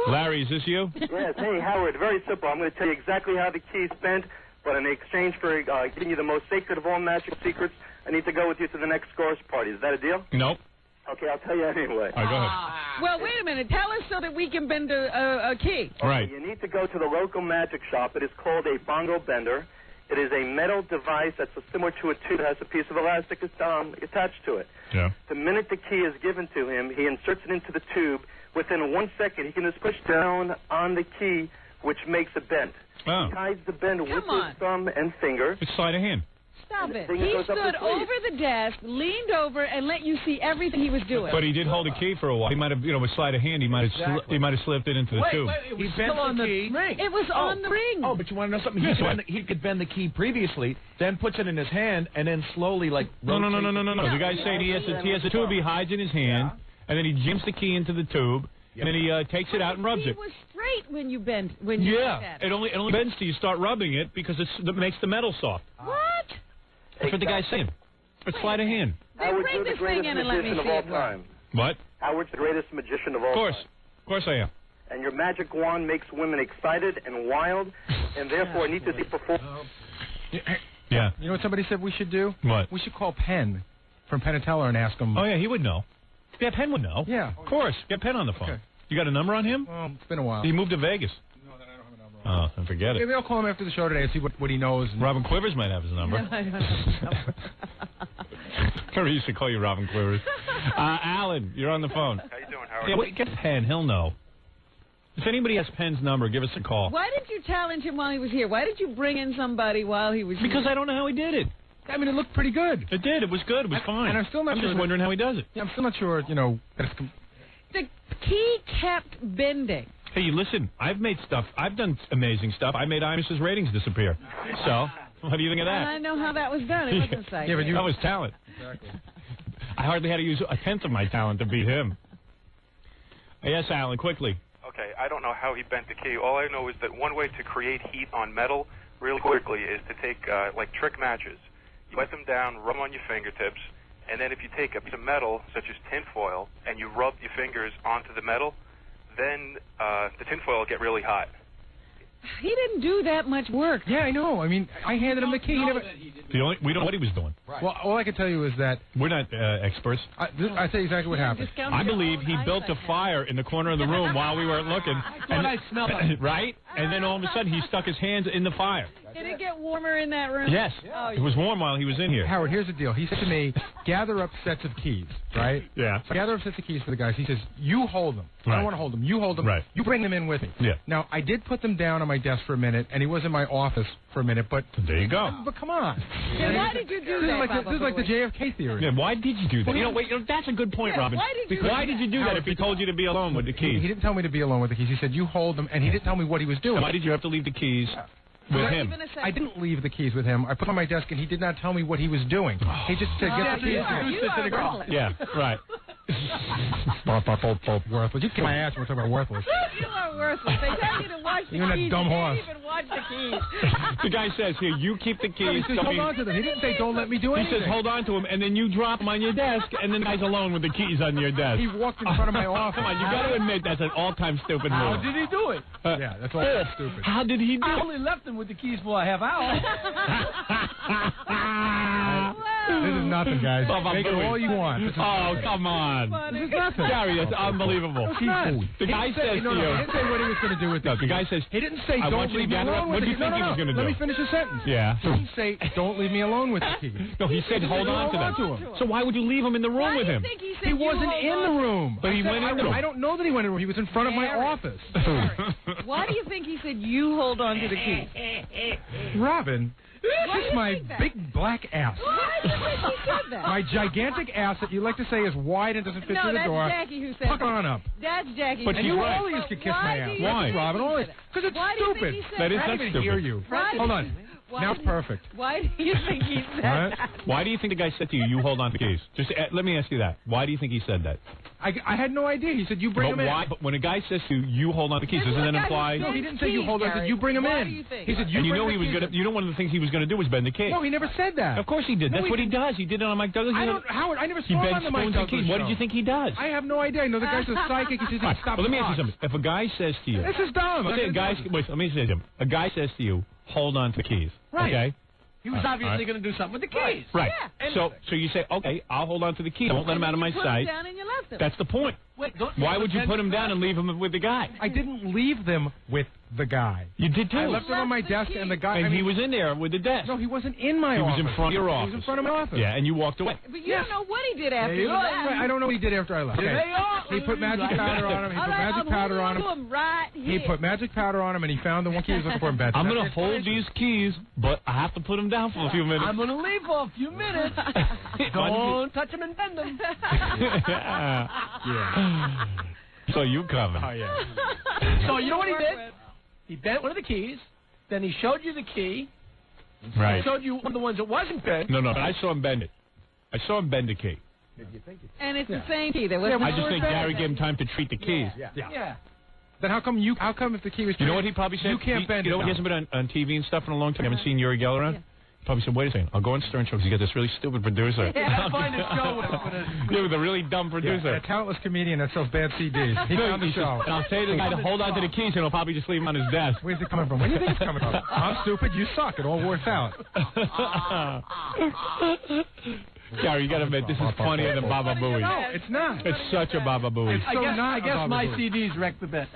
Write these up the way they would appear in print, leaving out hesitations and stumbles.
Larry, is this you? Yes. Hey, Howard, very simple. I'm going to tell you exactly how the key is spent, but in exchange for giving you the most sacred of all magic secrets, I need to go with you to the next scores party. Is that a deal? Nope. Okay, I'll tell you anyway. All right, go ahead. Well, wait a minute. Tell us so that we can bend a key. Okay, Right. you need to go to the local magic shop. It is called a bongo bender. It is a metal device that's similar to a tube that has a piece of elastic attached to it. Yeah. The minute the key is given to him, he inserts it into the tube. Within 1 second, he can just push down on the key, which makes a bend. Oh. He ties the bend with his thumb and finger. It's sleight of hand. Stop it. Thing He goes up stood his sleeve. over the desk, leaned over, and let you see everything he was doing. But he did hold a key for a while. He might have, with sleight of hand, he might have slipped it into the tube. It was still on the ring. It was on the ring. Oh, but you want to know something? He could bend the key previously, then puts it in his hand, and then slowly, like, No. The guy's saying he has a tube he hides in his hand, and then he jams the key into the tube, and then he takes it out and rubs it. It was straight when you bent. When you Yeah, bent it only bends till you start rubbing it because it makes the metal soft. What? That's what the guy's saying. It's sleight of hand. Then Howard's bring the this thing greatest in and let me magician see of all it work. time. What? Howard's the greatest magician of all Of time. course I am. And your magic wand makes women excited and wild, and therefore need to see perform. Yeah. You know what somebody said we should do? What? We should call Penn from Penn and Teller and ask him. Oh, yeah, he would know. Yeah, Penn would know. Yeah. Of course. Get Penn on the phone. Okay. You got a number on him? Well, it's been a while. He moved to Vegas. No, then I don't have a number on. Oh, then forget Maybe it. I'll call him after the show today and see what he knows. And Robin Quivers might have his number. I don't know. Remember, he used to call you Robin Quivers. Alan, you're on the phone. How you doing, Howard? Yeah, wait, get Penn. He'll know. If anybody has Penn's number, give us a call. Why didn't you challenge him while he was here? Why did you bring in somebody while he was Because here? I don't know how he did it. I mean, it looked pretty good. It did. It was good. It was fine. And I'm still not I'm sure just wondering how he does it. Yeah, I'm still not sure, that it's... The key kept bending. Hey, listen, I've done amazing stuff. I made Imus's ratings disappear. So, what do you think of And that? I know how that was done. It wasn't psychic. Yeah, but That was talent. Exactly. I hardly had to use a tenth of my talent to beat him. Yes, Alan, quickly. Okay, I don't know how he bent the key. All I know is that one way to create heat on metal really quickly is to take, like trick matches. You let them down, rub them on your fingertips, and then if you take a piece of metal, such as tinfoil, and you rub your fingers onto the metal, then the tinfoil will get really hot. He didn't do that much work. Yeah, I know. I mean, I handed him the key. He never... We don't know what he was doing. Well, all I can tell you is that... We're not experts. I tell you exactly what happened. I believe he built a fire in the corner of the room while we weren't looking. I smelled it. Right? And then all of a sudden he stuck his hands in the fire. Did it get warmer in that room? Yes. Oh, It was warm while he was in here. Howard, here's the deal. He said to me, gather up sets of keys, right? Yeah. So I gather up sets of keys for the guys. He says, you hold them. I Right. don't want to hold them. You hold them. Right. You bring them in with me. Yeah. Now, I did put them down on my desk for a minute, and he was in my office for a minute, but... There you go. But come on. Yeah, why did you do This that? is like the JFK theory. Yeah, why did you do that? That's a good point, Yeah, Robin. why did you Why do did you do that if he told you to be alone with the He keys? didn't tell me to be alone with the keys. He said, you hold them, and he didn't tell me what he was doing. Why did you have to leave the keys with him? Even a second. I didn't leave the keys with him. I put them on my desk, and he did not tell me what he was doing. He just said, get the keys. You are worthless. Yeah, right. Worthless. You kick my ass when we're talking about worthless. You are worthless. They tell you to watch the You're a keys. dumb You horse. can't even watch the keys. The guy says, here, you keep the keys. He says, hold on to them. He didn't say, don't let me do He anything. says, hold on to them, and then you drop them on your desk, and then the guy's alone with the keys on your desk. He walked in front of my office. Come on, you got to admit that's an all-time stupid move. How did he do it? Yeah, that's all stupid. How did he do I it? only left him with the keys for a half hour. This is nothing, guys. Oh, Make it all you want. This is Oh, come on. This is nothing. Gary, that's unbelievable. The guy says to He you... didn't say what he was going to do with No, the the guy says... He didn't say, I want don't you to leave me gather up. alone What with do you the think he was going to do? Let me finish the sentence. Yeah. He didn't say, don't leave me alone with the key. No, he said hold on to them. Hold on to him. So why would you leave him in the room Why with do you him? think he said He you wasn't hold in on? the room. But he went in the room. I don't know that he went in the room. He was in front of my Harry. office. Why do you think he said you hold on to the keys? Robin, Why do kiss you my think that? big black ass. Why do you think he said that? My gigantic ass that you like to say is wide and doesn't fit no, through the that's door. Jackie who said Fuck that. on up. That's Jackie. But who And he's you said right. all used to kiss my ass. do you Why? think Robin, he only said it? because it's Why do you stupid. think he said That is I not don't even stupid. hear you. Why do Hold you on. think- Now it's perfect. Why do you think he said that? Why do you think the guy said to you hold on to the keys? Just let me ask you that. Why do you think he said that? I had no idea. He said, you bring him in. But when a guy says to you hold on to the keys, doesn't that imply... No, he didn't say you hold on. He said, you bring him in. Do you think? He said, you know he was going to... You know one of the things he was going to do was bend the key. No, he never said that. Of course he did. No, That's what he does. He did it on Mike Douglas. Howard, I never He saw him bends on the Mike spoons and Douglas keys. show. What did you think he does? I have no idea. I know the guy's a psychic. He says he stops let me ask you clocks. something. If a guy says to you... This is dumb. Let me say something. A guy says to you, hold on to the keys. Right. Okay? He was obviously going to do something with the keys. Right. Yeah. So you say, okay, I'll hold on to the keys. Don't let him out of my sight. Down and you left him. That's the point. Wait, Why would you put him down and leave him with the guy? I didn't leave them with the guy. You did too. I left them on my desk, and the guy... And he was in there with the desk. No, he wasn't in my He office. was in front of your office. He was in front of my office. Yeah, and you walked away. But you don't know what he did after you left. Right, I don't know what he did after I left. Okay. He put magic powder on him. He put magic powder on him. Right He put magic powder on him, and he found the one key he was looking for in bed. I'm going to hold these keys, but I have to put them down for a few minutes. I'm going to leave for a few minutes. Don't touch them and bend them. Yeah. So you coming. Oh, yeah. So you know what he did? He bent one of the keys. Then he showed you the key. Right. He showed you one of the ones that wasn't bent. No, but I saw him bend it. I saw him bend the key. And it's the same key. There was I just think Gary gave him time to treat the keys. Yeah. Then how come if the key was... You know what he probably said? You can't bend it. You know what? He hasn't been on TV and stuff in a long time. You haven't seen Uri Geller around? He probably said, wait a second, I'll go on Stern Show because you got this really stupid producer. Yeah, find a show with a really dumb producer. A talentless comedian that sells bad CDs. He found the show. And I'll say to the guy to hold on to the keys and he'll probably just leave him on his desk. Where's it coming from? Where do you think it's coming from? I'm stupid. You suck. It all works out. Gary, you got to admit, this is funnier than Baba Booey. No, it's not. It's such a Baba Booey. I guess my CDs wrecked the bet.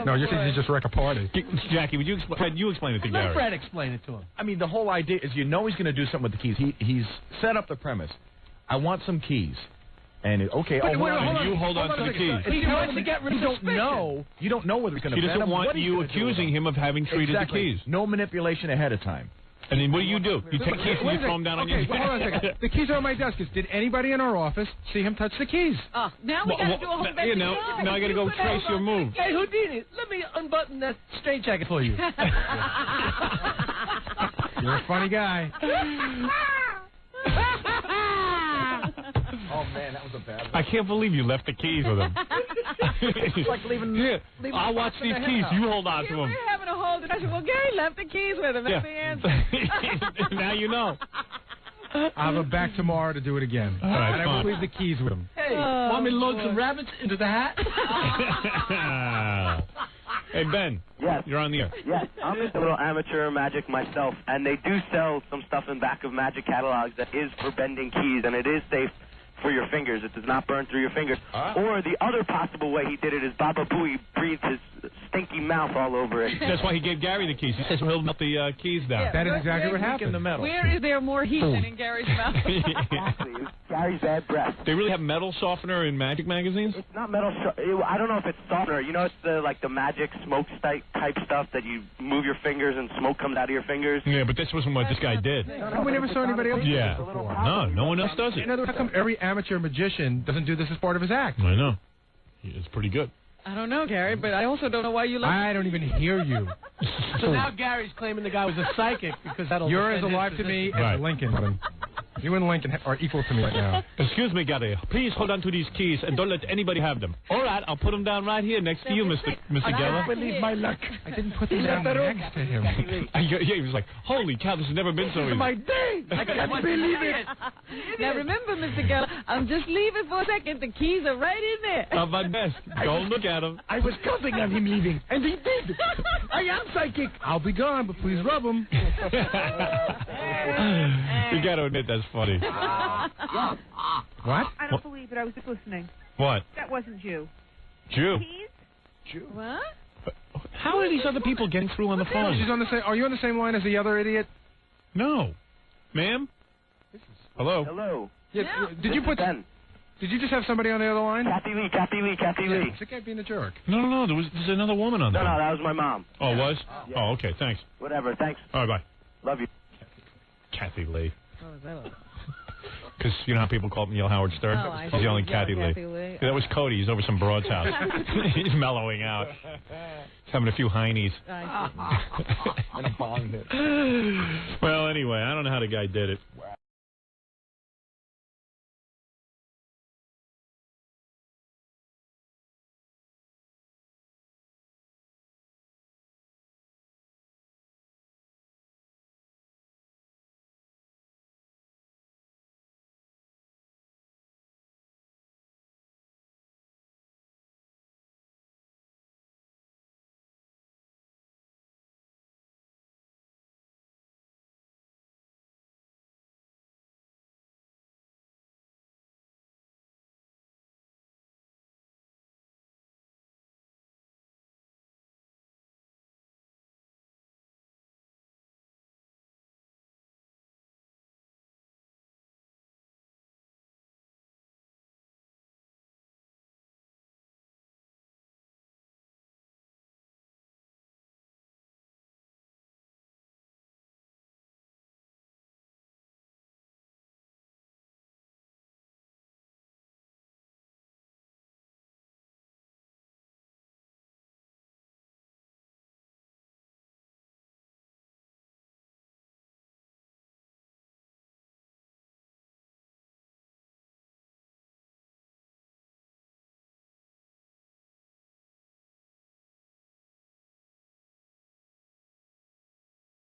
No, your CDs just wreck a party. Jackie, would you explain it to Gary? Let Fred explain it to him. I mean, the whole idea is he's going to do something with the keys. He's set up the premise. I want some keys. And okay, you hold on to the keys. He wants to get rid of You don't know whether it's going to He doesn't want you accusing him of having treated the keys. No manipulation ahead of time. And then what do? You take keys and you throw them down on your desk. Hold on a second. The keys are on my desk. Did anybody in our office see him touch the keys? Now we got to do a whole now I got to go trace your move. Hey, Houdini, let me unbutton that straight jacket for you. You're a funny guy. Oh, man, that was a bad one. I can't believe you left the keys with him. It's like leaving I'll watch these keys. You hold on to them. We're having a whole discussion. Well, Gary left the keys with him. That's the answer. Now you know. I'll go back tomorrow to do it again. All right, and I will leave the keys with him. Hey, want me to load some rabbits into the hat? Hey, Ben. Yes. You're on the air. Yes, I'm into a little amateur magic myself, and they do sell some stuff in back of magic catalogs that is for bending keys, and it is safe for your fingers. It does not burn through your fingers. Or the other possible way he did it is Baba Booey breathed his stinky mouth all over it. That's why he gave Gary the keys. He says he'll melt the keys down. That is exactly what happened. In the metal. Where is there more heat than in Gary's mouth? Exactly. Gary's bad breath. They really have metal softener in magic magazines? It's not metal. I don't know if it's softener. You know, it's the magic smoke type stuff that you move your fingers and smoke comes out of your fingers. Yeah, but this wasn't what this guy did. No, we never saw anybody else. Yeah. No one else does it. In other words, how come every amateur magician doesn't do this as part of his act? I know. It's pretty good. I don't know, Gary, but I also don't know why you left. I don't even hear you. So now Gary's claiming the guy was a psychic because that'll... You're as alive to me as Lincoln. You and Lincoln are equal to me right now. Excuse me, Gary. Please hold on to these keys and don't let anybody have them. All right, I'll put them down right here next to you, Mr. Geller. I believe my luck. I didn't put them down next to him. Yeah, he was like, holy cow, this has never been so easy. My day! I can't believe it. Now remember, Mr. Geller, I'm just leaving for a second. The keys are right in there. Of my best. Don't look at them. I was counting on him leaving, and he did. I am psychic. I'll be gone, but please rub them. You got to admit that's funny. What? I don't believe it. I was just listening. What? That wasn't you. Jew. Keys? What? How are these other people getting through on the phone? She's on the same. Are you on the same line as the other idiot? No. Ma'am? Hello? Hello. Yeah. No. Did you put? Ben. Did you just have somebody on the other line? Kathy Lee. Is the guy being a jerk? No. There's another woman on there. No, that was my mom. Oh, it was? Yeah. Oh, okay. Thanks. Whatever. Thanks. All right, bye. Love you. Kathy Lee. Oh, is that Because you know how people call him Neil Howard Stern? Oh, I He's yelling see. Kathy Lee. Kathy Lee. Yeah, that was Cody. He's over some broad's house. He's mellowing out. He's having a few heinies. I see. And a bong hit. Well, anyway, I don't know how the guy did it.